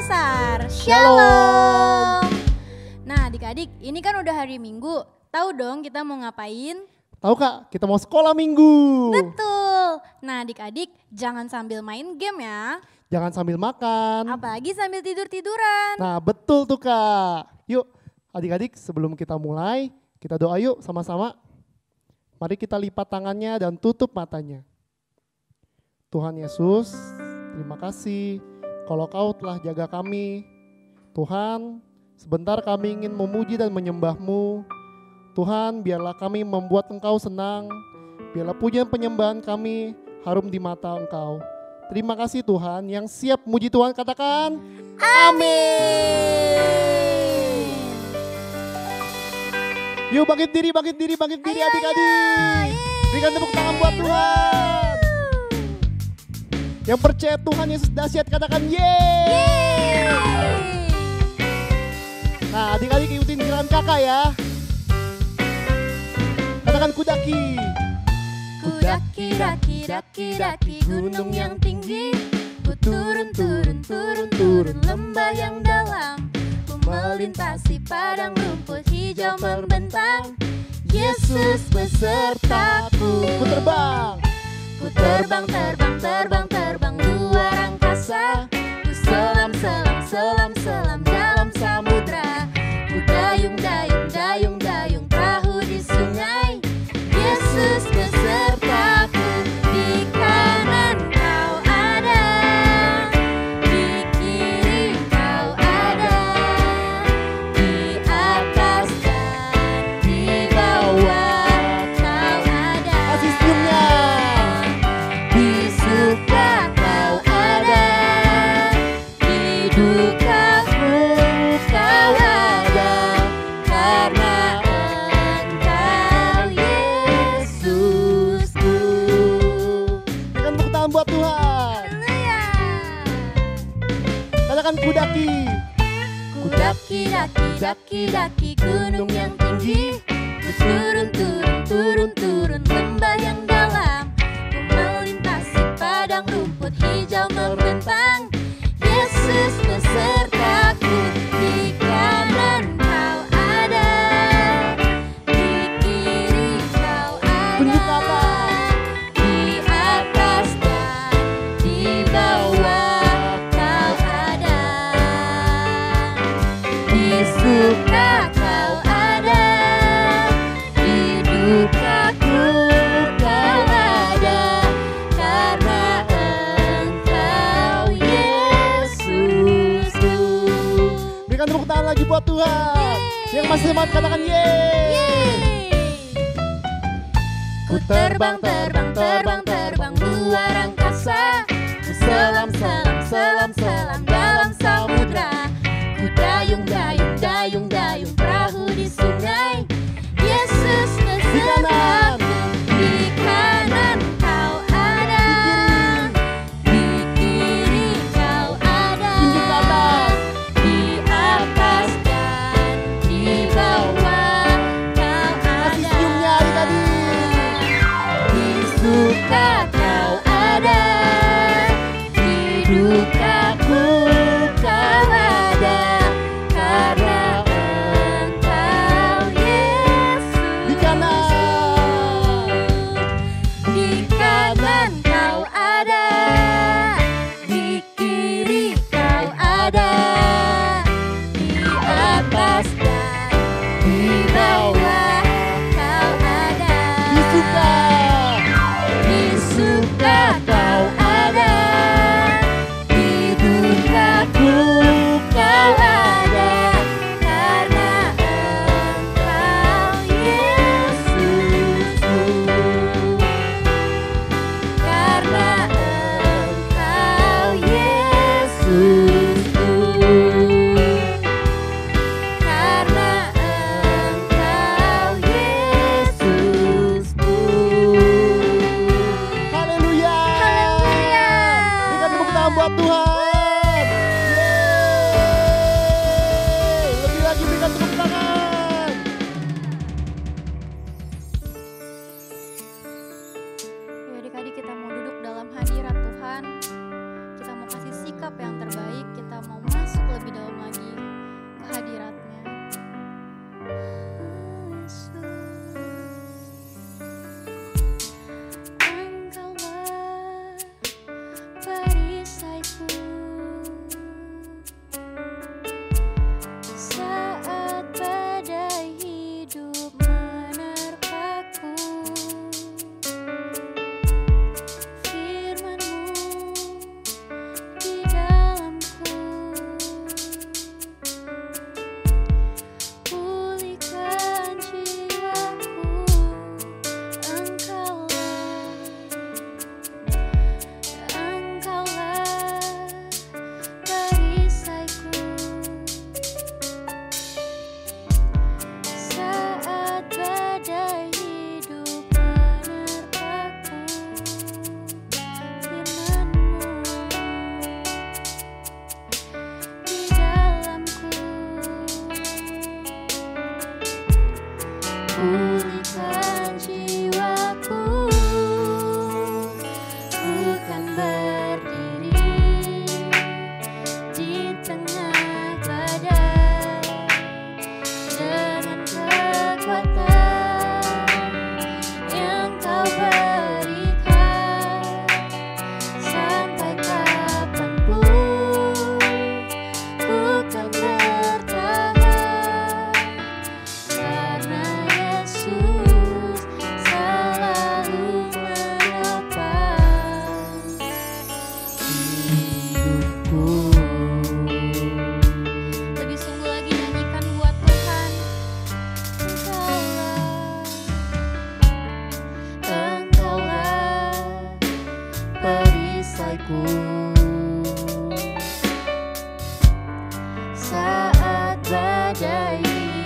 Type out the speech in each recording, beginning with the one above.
besar. Shalom. Nah adik-adik, ini kan udah hari Minggu. Tahu dong kita mau ngapain? Tahu Kak, kita mau sekolah minggu. Betul. Nah adik-adik, jangan sambil main game ya. Jangan sambil makan. Apalagi sambil tidur-tiduran. Nah betul tuh Kak. Yuk adik-adik sebelum kita mulai, kita doa yuk sama-sama. Mari kita lipat tangannya dan tutup matanya. Tuhan Yesus, terima kasih kalau Kau telah jaga kami. Tuhan, sebentar kami ingin memuji dan menyembah-Mu. Tuhan, biarlah kami membuat Engkau senang. Biarlah pujian penyembahan kami harum di mata Engkau. Terima kasih Tuhan, yang siap muji Tuhan katakan amin. Yuk bangkit diri adik-adik. Berikan tepuk tangan buat Tuhan. Yang percaya Tuhan Yesus dahsyat katakan yeay. Nah adik-adik ikutin gerakan kakak ya. Katakan kudaki. Kudaki, daki, daki, daki gunung yang tinggi. Ku turun, turun, turun, turun lembah yang dalam. Ku melintasi padang rumput hijau membentang. Yesus besertaku. Ku terbang. Ku terbang, terbang, terbang, terbang luar angkasa. Ku selam, selam, selam, selam dalam samudra. Ku dayung, dayung, dayung, dayung perahu di sungai. Yesus besertaku. Di kanan Kau ada, di kiri Kau ada, di atas dan di bawah Kau ada. Kasih senyumnya. Di suka Kau ada, di dukaku Kau ada, karena Engkau Yesusku. Berikan tepuk tangan buat Tuhan. Haleluya. Katakan kudaki. Ku daki, daki, daki, daki gunung yang tinggi. Ku turun, turun, turun, turun lembah yang dalam. Ku melintasi padang rumput hijau membentang. Yesus besertaku. Di kanan Kau ada, di kiri Kau Tunjuk ke ada, atas. di atas dan di bawah Kau ada. Di suka Kau ada, di dukaku Kau ada, karena Engkau Yesusku. Berikan tepuk tangan lagi buat Tuhan. Yang masih semangat katakan yeay. Ku terbang, terbang, terbang, terbang luar angkasa. Ku selam, selam, selam, selam dalam samudra. Ku dayung, dayung, dayung, dayung perahu di sungai. Yesus besertaku. Di kanan Kau ada, di kiri Kau ada, Tunjuk ke atas. di atas dan di bawah Kau Kasih ada. senyumnya adik-adik. Di suka Kau ada,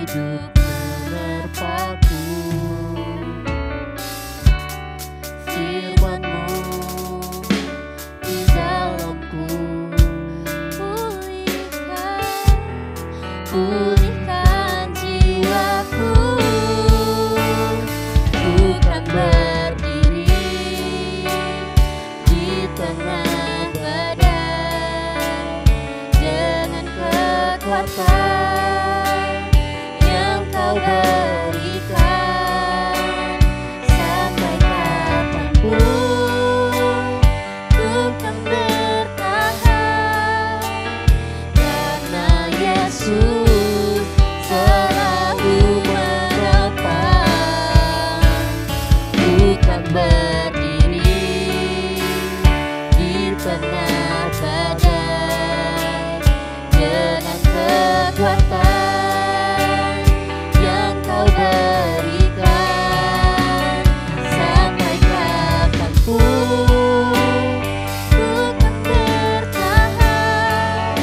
hidup menerpaku. Firman-Mu di dalamku, pulihkan jiwaku. Ku kan berdiri di tengah badai dengan kekuatan yang Kau berikan. Sampai kapanpun ku kan bertahan, karena Yesus selalu menopang. Ku kan berdiri di tengah badai dengan kekuatan yang Kau berikan. Sampai kapanpun ku kan bertahan,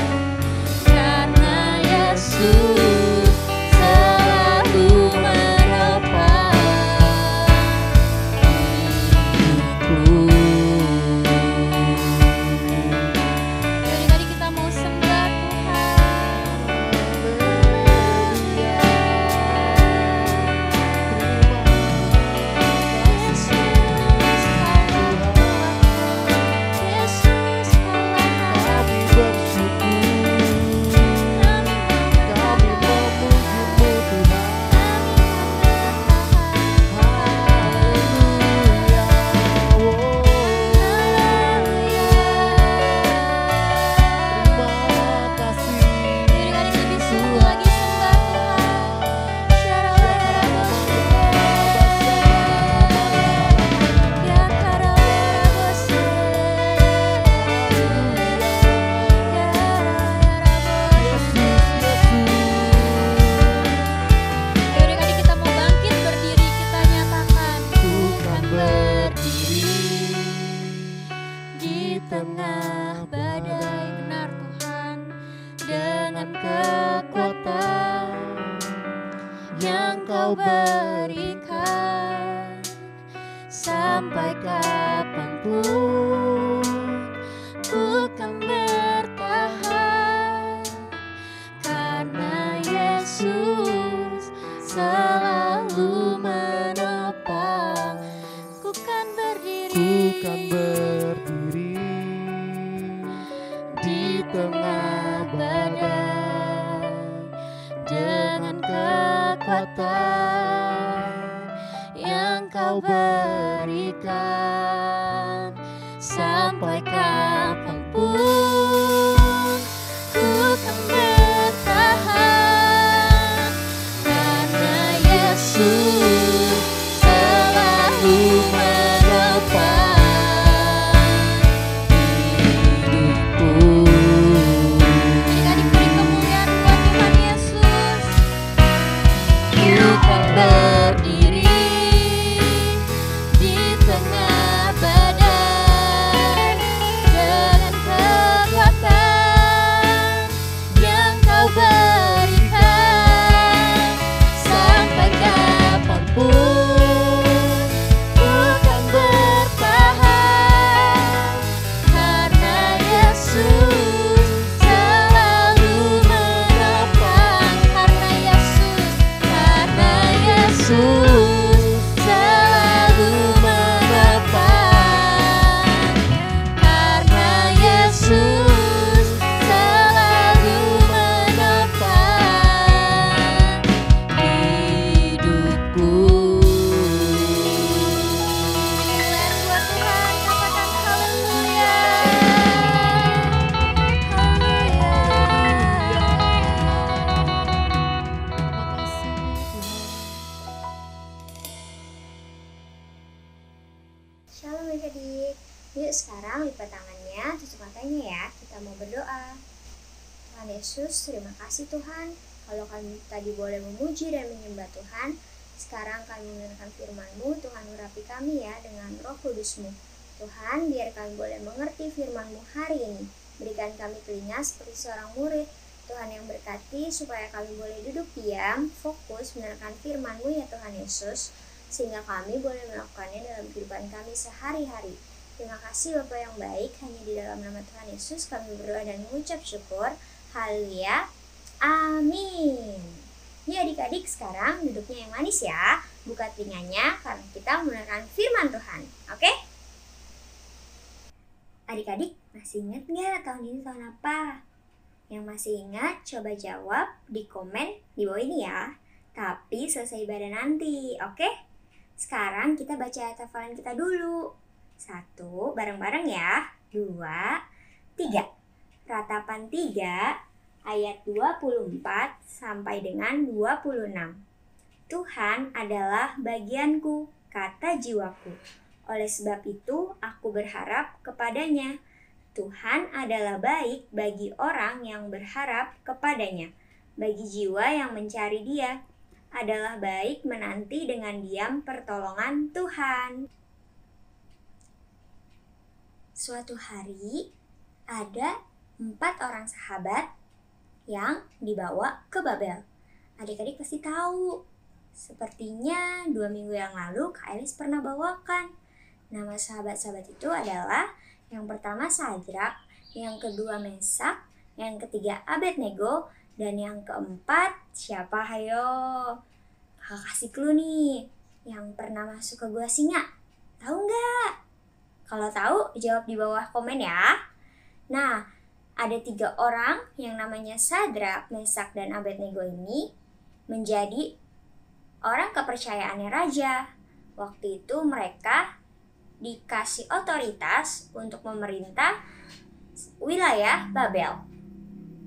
karena Yesus selalu menopang hidupku. Adik-adik, kita mau sembah tengah badai. Benar Tuhan, dengan kekuatan yang Kau berikan. Sampai kapanpun ku kan bertahan, karena Yesus selalu menopang. Ku kan berdiri di tengah badai dengan kekuatan yang Kau berikan. Sampai kapanpun ku kan bertahan, karena Yesus selalu menopang hidupku. Adik-adik, beri kemuliaan buat Tuhan Yesus. Ku kan berdiri di tengah badai dengan kekuatan yang Kau berikan. Sampai kapanpun ku kan bertahan, karena Yesus selalu menopang. Karena Yesus selalu menopang. Karena Yesus selalu menopang hidupku. Kemuliaan buat Tuhan, katakan haleluya. Shalom adik-adik. Yuk sekarang lipat tangannya, tutup matanya ya. Kita mau berdoa. Tuhan Yesus, terima kasih Tuhan. Kalau kami tadi boleh memuji dan menyembah Tuhan, sekarang kami mendengarkan firman-Mu. Tuhan urapi kami ya dengan Roh Kudus-Mu. Tuhan, biar kami boleh mengerti firman-Mu hari ini. Berikan kami telinga seperti seorang murid Tuhan yang berkati supaya kami boleh duduk diam, fokus menerangkan firman-Mu ya Tuhan Yesus, sehingga kami boleh melakukannya dalam kehidupan kami sehari-hari. Terima kasih Bapa yang baik, hanya di dalam nama Tuhan Yesus kami berdoa dan mengucap syukur. Haleluya. Amin. Ini adik-adik sekarang duduknya yang manis ya. Buka telinganya karena kita mendengarkan firman Tuhan. Oke? Adik-adik masih ingat nggak tahun ini tahun apa? Yang masih ingat coba jawab di komen di bawah ini ya. Tapi selesai ibadah nanti, oke? Sekarang kita baca ayat hafalan kita dulu. 1, bareng-bareng ya. 2, 3. Ratapan 3 ayat 24 sampai dengan 26. Tuhan adalah bagianku, kata jiwaku. Oleh sebab itu aku berharap kepadanya. Tuhan adalah baik bagi orang yang berharap kepadanya. Bagi jiwa yang mencari Dia, adalah baik menanti dengan diam pertolongan Tuhan. Suatu hari ada 4 orang sahabat yang dibawa ke Babel. Adik-adik pasti tahu. Sepertinya 2 minggu yang lalu Kak Elis pernah bawakan. Nama sahabat-sahabat itu adalah yang pertama Sadrak, yang kedua Mesak, yang ketiga Abednego, dan yang keempat siapa? Hayo, Kakak kasih clue nih. Yang pernah masuk ke gua singa. Tahu nggak? Kalau tahu jawab di bawah komen ya. Nah, ada 3 orang yang namanya Sadrak, Mesak, dan Abednego ini menjadi orang kepercayaannya raja. Waktu itu mereka dikasih otoritas untuk memerintah wilayah Babel.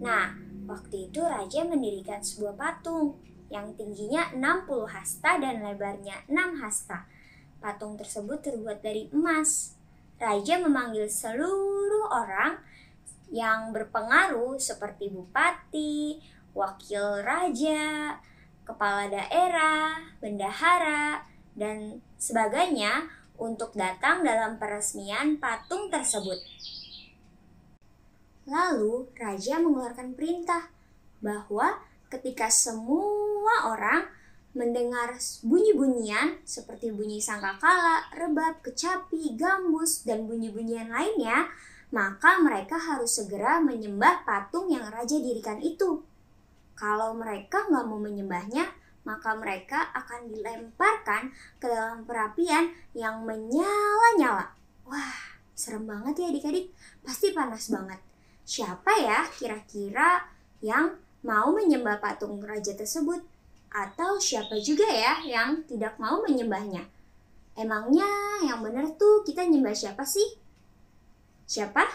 Nah, waktu itu raja mendirikan sebuah patung yang tingginya 60 hasta dan lebarnya 6 hasta. Patung tersebut terbuat dari emas. Raja memanggil seluruh orang yang berpengaruh seperti bupati, wakil raja, kepala daerah, bendahara, dan sebagainya untuk datang dalam peresmian patung tersebut. Lalu raja mengeluarkan perintah bahwa ketika semua orang mendengar bunyi-bunyian seperti bunyi sangkakala, rebab, kecapi, gambus, dan bunyi-bunyian lainnya, maka mereka harus segera menyembah patung yang raja dirikan itu. Kalau mereka nggak mau menyembahnya, maka mereka akan dilemparkan ke dalam perapian yang menyala-nyala. Wah, serem banget ya adik-adik. Pasti panas banget. Siapa ya kira-kira yang mau menyembah patung raja tersebut? Atau siapa juga ya yang tidak mau menyembahnya? Emangnya yang benar tuh kita nyembah siapa sih? Siapa?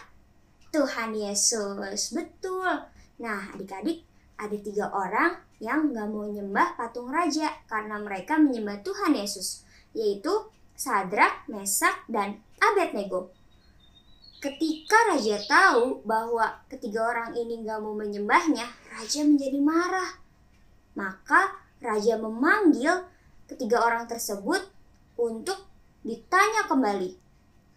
Tuhan Yesus, betul. Nah adik-adik, ada 3 orang yang gak mau nyembah patung raja karena mereka menyembah Tuhan Yesus, yaitu Sadrak, Mesak, dan Abednego. Ketika raja tahu bahwa ketiga orang ini gak mau menyembahnya, raja menjadi marah. Maka raja memanggil ketiga orang tersebut untuk ditanya kembali.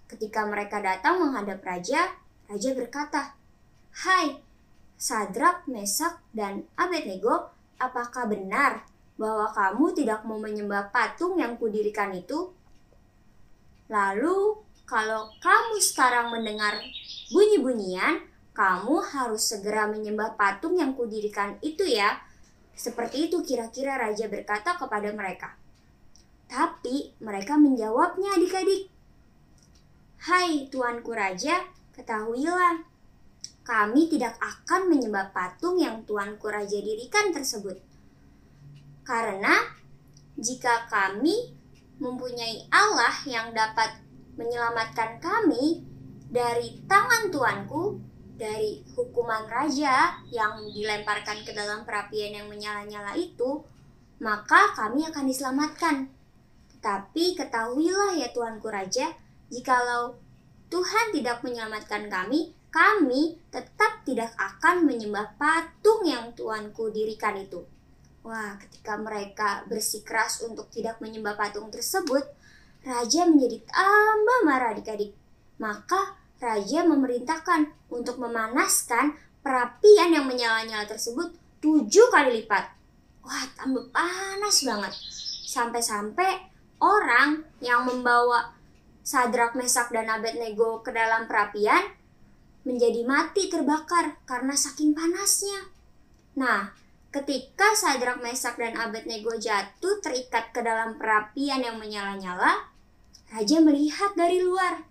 Ketika mereka datang menghadap raja, raja berkata, "Hai, Sadrak, Mesak, dan Abednego, apakah benar bahwa kamu tidak mau menyembah patung yang kudirikan itu? Lalu, kalau kamu sekarang mendengar bunyi-bunyian, kamu harus segera menyembah patung yang kudirikan itu ya." Seperti itu kira-kira raja berkata kepada mereka. Tapi mereka menjawabnya adik-adik, "Hai tuanku raja, ketahuilah, kami tidak akan menyembah patung yang tuanku raja dirikan tersebut. Karena jika kami mempunyai Allah yang dapat menyelamatkan kami dari tangan tuanku, dari hukuman raja yang dilemparkan ke dalam perapian yang menyala-nyala itu, maka kami akan diselamatkan. Tetapi ketahuilah ya tuanku raja, jikalau Tuhan tidak menyelamatkan kami, kami tetap tidak akan menyembah patung yang tuanku dirikan itu." Wah, ketika mereka bersikeras untuk tidak menyembah patung tersebut, raja menjadi tambah marah adik-adik. Maka raja memerintahkan untuk memanaskan perapian yang menyala-nyala tersebut 7 kali lipat. Wah, tambah panas banget. Sampai-sampai orang yang membawa Sadrak, Mesak, dan Abednego ke dalam perapian menjadi mati terbakar karena saking panasnya. Nah, ketika Sadrak, Mesak, dan Abednego jatuh terikat ke dalam perapian yang menyala-nyala, raja melihat dari luar.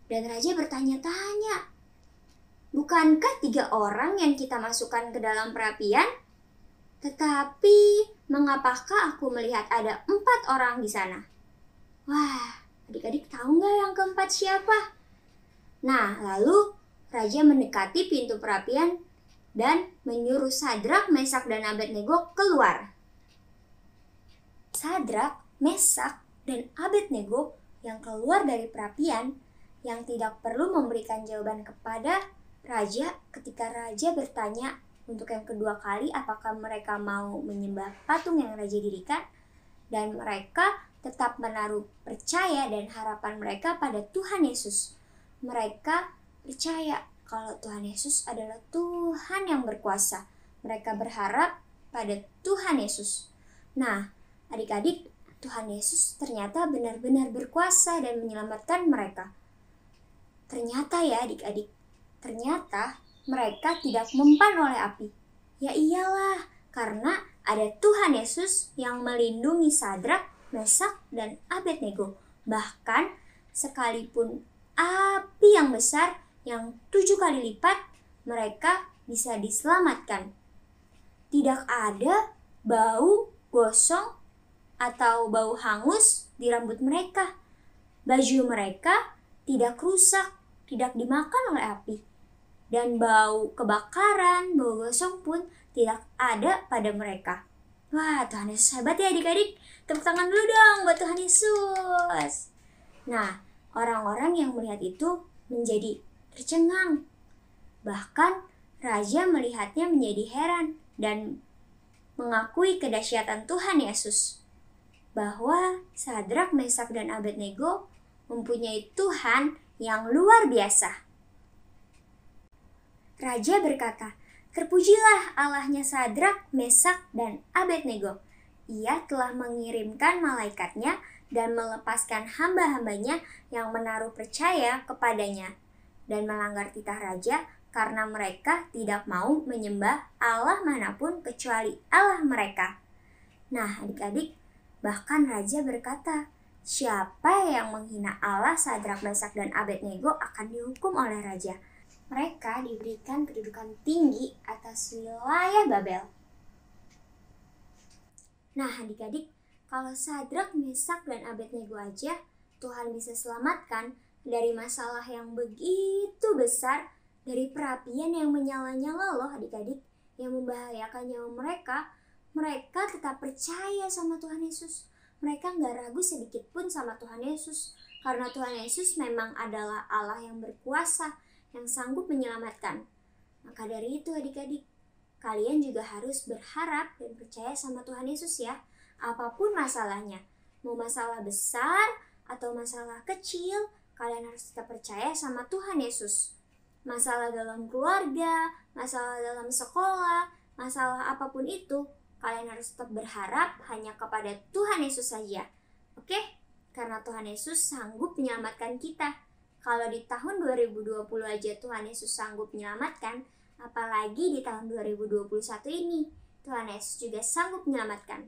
Dan raja bertanya-tanya, bukankah 3 orang yang kita masukkan ke dalam perapian? Tetapi, mengapakah aku melihat ada 4 orang di sana? Wah, adik-adik tahu nggak yang keempat siapa? Nah, lalu raja mendekati pintu perapian dan menyuruh Sadrak, Mesak, dan Abednego keluar. Sadrak, Mesak, dan Abednego yang keluar dari perapian, yang tidak perlu memberikan jawaban kepada raja ketika raja bertanya untuk yang kedua kali apakah mereka mau menyembah patung yang raja dirikan, dan mereka tetap menaruh percaya dan harapan mereka pada Tuhan Yesus. Mereka percaya kalau Tuhan Yesus adalah Tuhan yang berkuasa. Mereka berharap pada Tuhan Yesus. Nah, adik-adik, Tuhan Yesus ternyata benar-benar berkuasa dan menyelamatkan mereka. Ternyata ya adik-adik, ternyata mereka tidak mempan oleh api. Ya iyalah, karena ada Tuhan Yesus yang melindungi Sadrak, Mesak, dan Abednego. Bahkan sekalipun api yang besar yang 7 kali lipat, mereka bisa diselamatkan. Tidak ada bau gosong atau bau hangus di rambut mereka. Baju mereka tidak rusak, tidak dimakan oleh api. Dan bau kebakaran, bau gosong pun tidak ada pada mereka. Wah, Tuhan Yesus hebat ya adik-adik. Tepuk tangan dulu dong buat Tuhan Yesus. Nah, orang-orang yang melihat itu menjadi tercengang. Bahkan raja melihatnya menjadi heran dan mengakui kedahsyatan Tuhan Yesus. Bahwa Sadrak, Mesak, dan Abednego mempunyai Tuhan yang luar biasa. Raja berkata, "Terpujilah Allahnya Sadrak, Mesak, dan Abednego. Ia telah mengirimkan malaikatnya dan melepaskan hamba-hambanya yang menaruh percaya kepadanya dan melanggar titah raja karena mereka tidak mau menyembah Allah manapun kecuali Allah mereka." Nah, adik-adik, bahkan raja berkata, siapa yang menghina Allah Sadrak, Mesak, dan Abednego akan dihukum oleh raja. Mereka diberikan kedudukan tinggi atas wilayah Babel. Nah adik-adik, kalau Sadrak, Mesak, dan Abednego aja Tuhan bisa selamatkan dari masalah yang begitu besar, dari perapian yang menyala-nyala loh adik-adik, yang membahayakan nyawa mereka, mereka tetap percaya sama Tuhan Yesus. Mereka gak ragu sedikit pun sama Tuhan Yesus, karena Tuhan Yesus memang adalah Allah yang berkuasa, yang sanggup menyelamatkan. Maka dari itu adik-adik, kalian juga harus berharap dan percaya sama Tuhan Yesus ya. Apapun masalahnya, mau masalah besar atau masalah kecil, kalian harus tetap percaya sama Tuhan Yesus. Masalah dalam keluarga, masalah dalam sekolah, masalah apapun itu, kalian harus tetap berharap hanya kepada Tuhan Yesus saja. Oke? Karena Tuhan Yesus sanggup menyelamatkan kita. Kalau di tahun 2020 aja Tuhan Yesus sanggup menyelamatkan, apalagi di tahun 2021 ini, Tuhan Yesus juga sanggup menyelamatkan.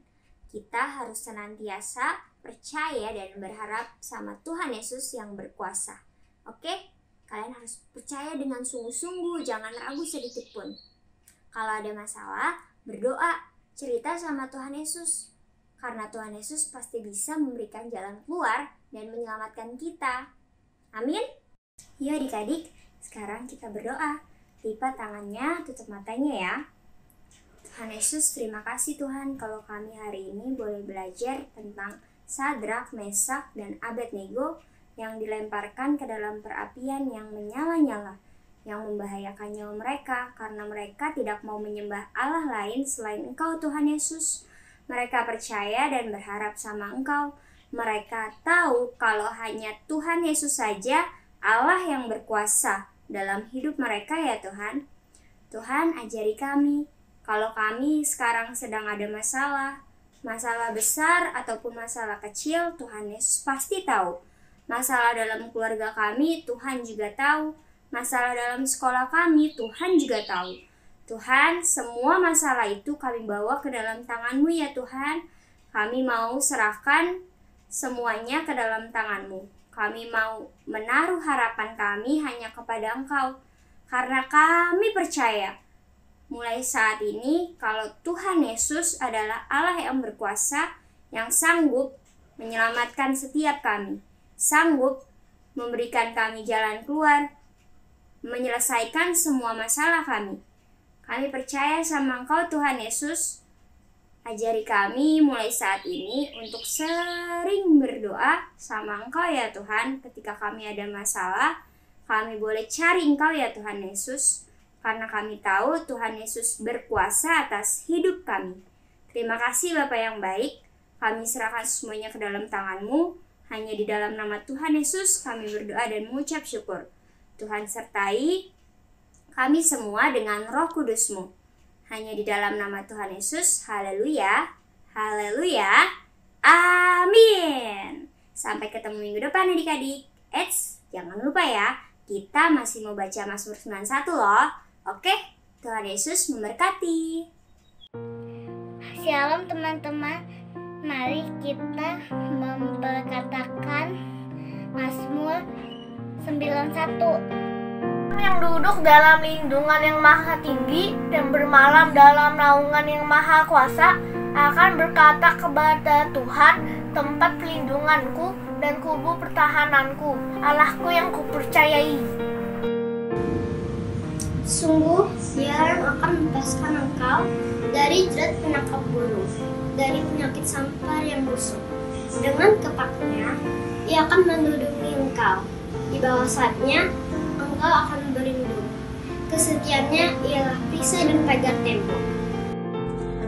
Kita harus senantiasa percaya dan berharap sama Tuhan Yesus yang berkuasa. Oke? Kalian harus percaya dengan sungguh-sungguh, jangan ragu sedikit pun. Kalau ada masalah, berdoa, cerita sama Tuhan Yesus. Karena Tuhan Yesus pasti bisa memberikan jalan keluar dan menyelamatkan kita. Amin. Yuk adik-adik, sekarang kita berdoa. Lipat tangannya, tutup matanya ya. Tuhan Yesus, terima kasih Tuhan kalau kami hari ini boleh belajar tentang Sadrak, Mesak, dan Abednego yang dilemparkan ke dalam perapian yang menyala-nyala, yang membahayakan nyawa mereka karena mereka tidak mau menyembah Allah lain selain Engkau Tuhan Yesus. Mereka percaya dan berharap sama Engkau. Mereka tahu kalau hanya Tuhan Yesus saja Allah yang berkuasa dalam hidup mereka ya Tuhan. Tuhan, ajari kami, kalau kami sekarang sedang ada masalah besar ataupun masalah kecil, Tuhan Yesus pasti tahu. Masalah dalam keluarga kami, Tuhan juga tahu. Masalah dalam sekolah kami, Tuhan juga tahu. Tuhan, semua masalah itu kami bawa ke dalam tangan-Mu ya Tuhan. Kami mau serahkan semuanya ke dalam tangan-Mu. Kami mau menaruh harapan kami hanya kepada Engkau. Karena kami percaya, mulai saat ini kalau Tuhan Yesus adalah Allah yang berkuasa, yang sanggup menyelamatkan setiap kami, sanggup memberikan kami jalan keluar, menyelesaikan semua masalah kami. Kami percaya sama Engkau Tuhan Yesus. Ajari kami mulai saat ini untuk sering berdoa sama Engkau ya Tuhan. Ketika kami ada masalah, kami boleh cari Engkau ya Tuhan Yesus. Karena kami tahu Tuhan Yesus berkuasa atas hidup kami. Terima kasih Bapa yang baik. Kami serahkan semuanya ke dalam tangan-Mu. Hanya di dalam nama Tuhan Yesus kami berdoa dan mengucap syukur. Tuhan sertai kami semua dengan Roh Kudus-Mu. Hanya di dalam nama Tuhan Yesus. Haleluya. Haleluya. Amin. Sampai ketemu minggu depan adik-adik. Jangan lupa ya, kita masih mau baca Mazmur 91 loh. Oke, Tuhan Yesus memberkati. Shalom teman-teman. Mari kita memperkatakan Mazmur 91. Yang duduk dalam lindungan yang maha tinggi dan bermalam dalam naungan yang maha kuasa akan berkata kepada Tuhan, tempat pelindunganku dan kubu pertahananku, Allahku yang kupercayai. Sungguh Dia akan melepaskan engkau dari jerat penangkap burung, dari penyakit sampar yang busuk. Dengan kepaknya Ia akan melindungi engkau. Di bawah sayapnya engkau akan berlindung. Kesetiaannya ialah perisai dan pagar tembok.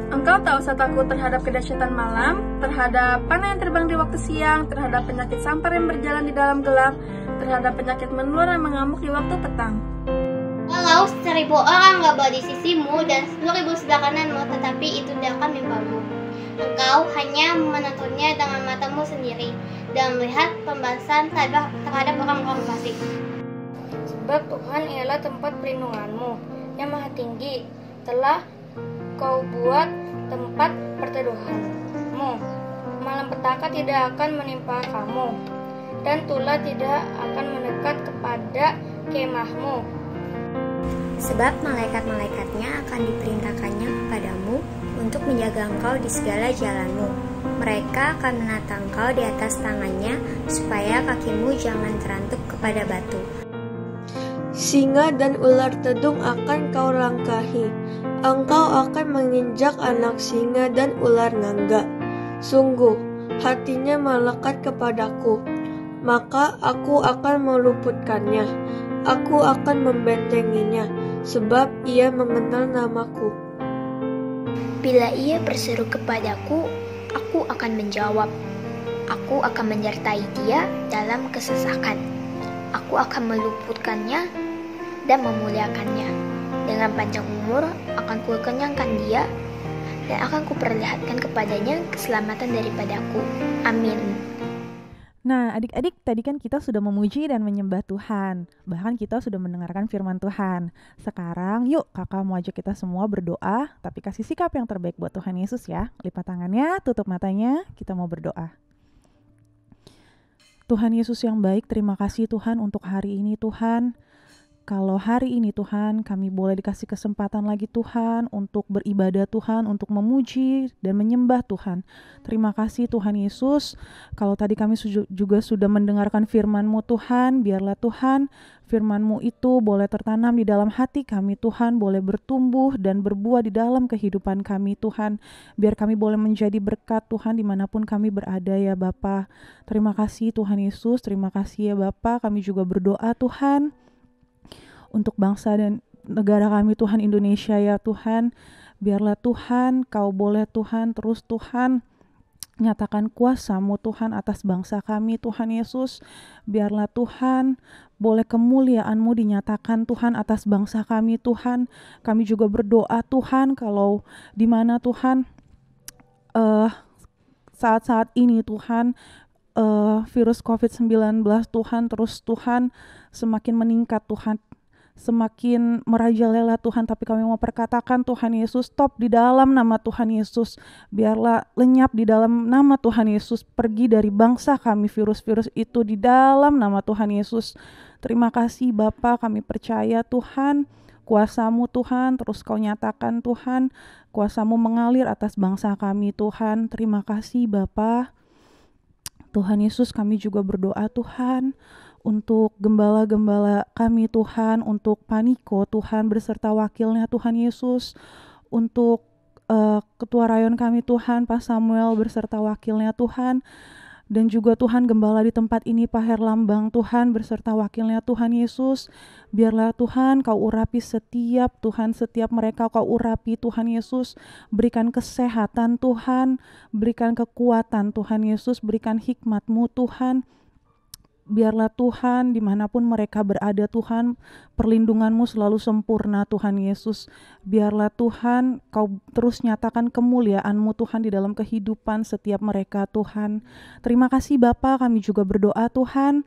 Engkau tahu takut terhadap kedahsyatan malam, terhadap panah yang terbang di waktu siang, terhadap penyakit sampar yang berjalan di dalam gelap, terhadap penyakit menular yang mengamuk di waktu petang. Walau 1000 orang gabah di sisimu dan 10.000 sebelah kananmu, tetapi itu tidak akan menimpamu. Engkau hanya menontonnya dengan matamu sendiri dan melihat pembalasan terhadap orang-orang fasik. Sebab Tuhan ialah tempat perlindunganmu yang maha tinggi, telah kau buat tempat perteduhanmu. Malapetaka tidak akan menimpa kamu, dan tulah tidak akan mendekat kepada kemahmu. Sebab malaikat-malaikatnya akan diperintahkannya kepadamu untuk menjaga engkau di segala jalanmu. Mereka akan menata engkau di atas tangannya, supaya kakimu jangan terantuk kepada batu. Singa dan ular tedung akan kau langkahi. Engkau akan menginjak anak singa dan ular naga. Sungguh, hatinya melekat kepadaku, maka aku akan meluputkannya. Aku akan membentenginya, sebab ia mengenal namaku. Bila ia berseru kepadaku, aku akan menjawab. Aku akan menyertai dia dalam kesesakan. Aku akan meluputkannya dan memuliakannya. Dengan panjang umur akan kukenyangkan dia, dan akan kuperlihatkan kepadanya keselamatan daripadaku. Amin. Nah, adik-adik, tadi kan kita sudah memuji dan menyembah Tuhan. Bahkan kita sudah mendengarkan firman Tuhan. Sekarang, yuk kakak mau ajak kita semua berdoa, tapi kasih sikap yang terbaik buat Tuhan Yesus ya. Lipat tangannya, tutup matanya, kita mau berdoa. Tuhan Yesus yang baik, terima kasih Tuhan untuk hari ini Tuhan. Kalau hari ini Tuhan, kami boleh dikasih kesempatan lagi Tuhan untuk beribadah Tuhan, untuk memuji dan menyembah Tuhan. Terima kasih Tuhan Yesus. Kalau tadi kami juga sudah mendengarkan firman-Mu Tuhan, biarlah Tuhan firman-Mu itu boleh tertanam di dalam hati kami Tuhan, boleh bertumbuh dan berbuah di dalam kehidupan kami Tuhan. Biar kami boleh menjadi berkat Tuhan dimanapun kami berada ya Bapa. Terima kasih Tuhan Yesus, terima kasih ya Bapa. Kami juga berdoa Tuhan untuk bangsa dan negara kami Tuhan Indonesia ya Tuhan. Biarlah Tuhan, Kau boleh Tuhan terus Tuhan nyatakan kuasa-Mu Tuhan atas bangsa kami Tuhan Yesus. Biarlah Tuhan boleh kemuliaan-Mu dinyatakan Tuhan atas bangsa kami Tuhan. Kami juga berdoa Tuhan kalau di mana Tuhan saat-saat ini Tuhan virus COVID-19 Tuhan terus Tuhan semakin meningkat Tuhan, semakin merajalela Tuhan, tapi kami mau perkatakan Tuhan Yesus, stop di dalam nama Tuhan Yesus. Biarlah lenyap di dalam nama Tuhan Yesus, pergi dari bangsa kami virus-virus itu di dalam nama Tuhan Yesus. Terima kasih Bapa, kami percaya Tuhan, kuasa-Mu Tuhan, terus Kau nyatakan Tuhan, kuasa-Mu mengalir atas bangsa kami Tuhan. Terima kasih Bapa. Tuhan Yesus, kami juga berdoa Tuhan, untuk gembala-gembala kami Tuhan, untuk Paniko Tuhan beserta wakilnya Tuhan Yesus, untuk ketua rayon kami Tuhan, Pak Samuel beserta wakilnya Tuhan, dan juga Tuhan gembala di tempat ini Pak Herlambang Tuhan beserta wakilnya Tuhan Yesus. Biarlah Tuhan Kau urapi setiap mereka Kau urapi Tuhan Yesus, berikan kesehatan Tuhan, berikan kekuatan Tuhan Yesus, berikan hikmat-Mu Tuhan. Biarlah Tuhan dimanapun mereka berada Tuhan, perlindungan-Mu selalu sempurna Tuhan Yesus. Biarlah Tuhan Kau terus nyatakan kemuliaan-Mu Tuhan di dalam kehidupan setiap mereka Tuhan. Terima kasih Bapa, kami juga berdoa Tuhan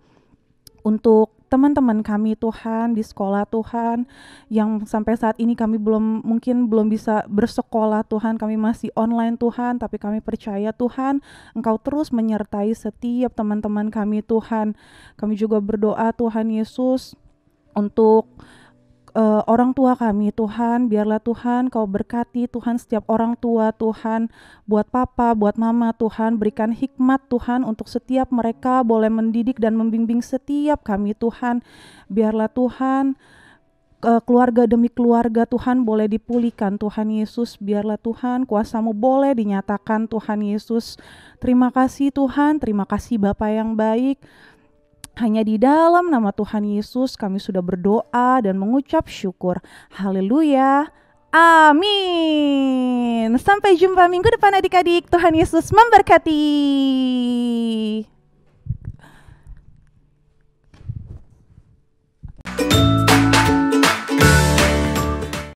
untuk teman-teman kami Tuhan di sekolah Tuhan, yang sampai saat ini kami mungkin belum bisa bersekolah Tuhan, kami masih online Tuhan, tapi kami percaya Tuhan Engkau terus menyertai setiap teman-teman kami Tuhan. Kami juga berdoa Tuhan Yesus untuk orang tua kami Tuhan, biarlah Tuhan Kau berkati Tuhan setiap orang tua Tuhan, buat papa, buat mama Tuhan, berikan hikmat Tuhan untuk setiap mereka boleh mendidik dan membimbing setiap kami Tuhan. Biarlah Tuhan keluarga demi keluarga Tuhan boleh dipulihkan Tuhan Yesus. Biarlah Tuhan kuasa-Mu boleh dinyatakan Tuhan Yesus. Terima kasih Tuhan, terima kasih Bapa yang baik. Hanya di dalam nama Tuhan Yesus kami sudah berdoa dan mengucap syukur. Haleluya. Amin. Sampai jumpa minggu depan adik-adik. Tuhan Yesus memberkati.